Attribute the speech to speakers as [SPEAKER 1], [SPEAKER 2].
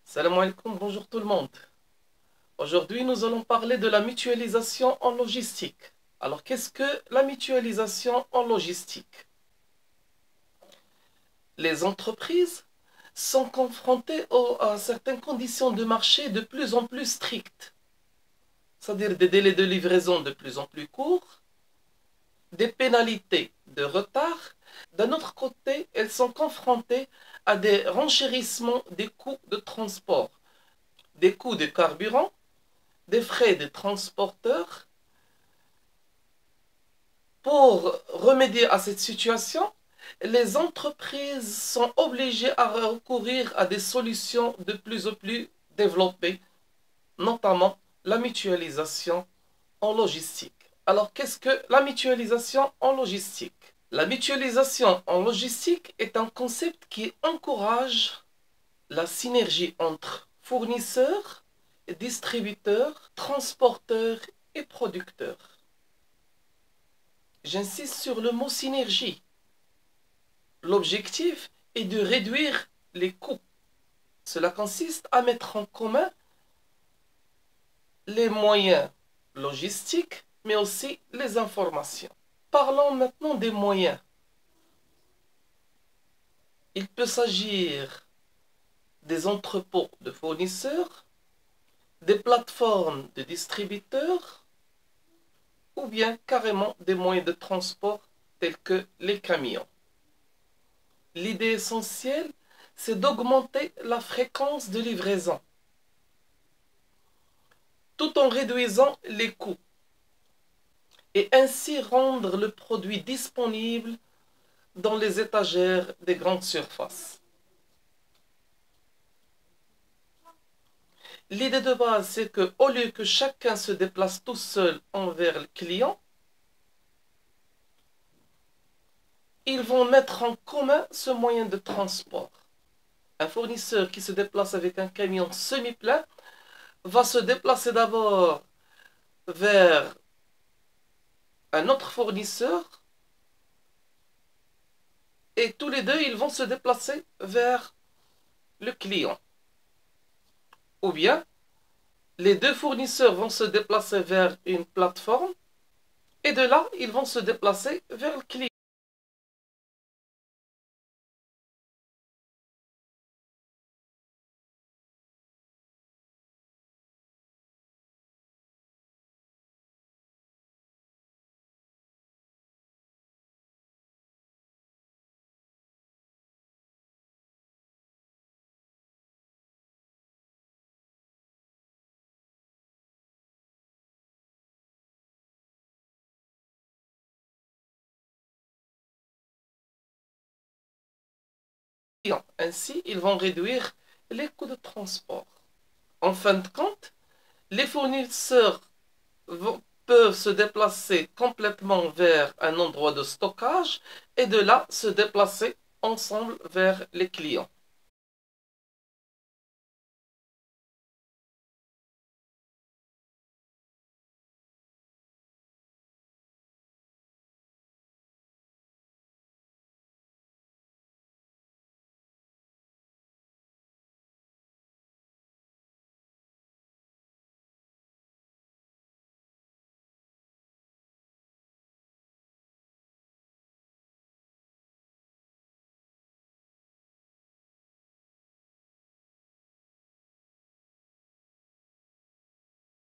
[SPEAKER 1] Salam alaikum, bonjour tout le monde. Aujourd'hui, nous allons parler de la mutualisation en logistique. Alors, qu'est-ce que la mutualisation en logistique? Les entreprises sont confrontées à certaines conditions de marché de plus en plus strictes, c'est-à-dire des délais de livraison de plus en plus courts, des pénalités de retard. D'un autre côté, elles sont confrontées à des renchérissements des coûts de transport, des coûts de carburant, des frais de transporteurs. Pour remédier à cette situation, les entreprises sont obligées à recourir à des solutions de plus en plus développées, notamment la mutualisation en logistique. Alors, qu'est-ce que la mutualisation en logistique? La mutualisation en logistique est un concept qui encourage la synergie entre fournisseurs, distributeurs, transporteurs et producteurs. J'insiste sur le mot synergie. L'objectif est de réduire les coûts. Cela consiste à mettre en commun les moyens logistiques, mais aussi les informations. Parlons maintenant des moyens. Il peut s'agir des entrepôts de fournisseurs, des plateformes de distributeurs, ou bien carrément des moyens de transport tels que les camions. L'idée essentielle, c'est d'augmenter la fréquence de livraison, tout en réduisant les coûts, et ainsi rendre le produit disponible dans les étagères des grandes surfaces. L'idée de base, c'est qu'au lieu que chacun se déplace tout seul envers le client, ils vont mettre en commun ce moyen de transport. Un fournisseur qui se déplace avec un camion semi-plein va se déplacer d'abord vers un autre fournisseur et tous les deux, ils vont se déplacer vers le client. Ou bien, les deux fournisseurs vont se déplacer vers une plateforme et de là, ils vont se déplacer vers le client. Ainsi, ils vont réduire les coûts de transport. En fin de compte, les fournisseurs peuvent se déplacer complètement vers un endroit de stockage et de là se déplacer ensemble vers les clients.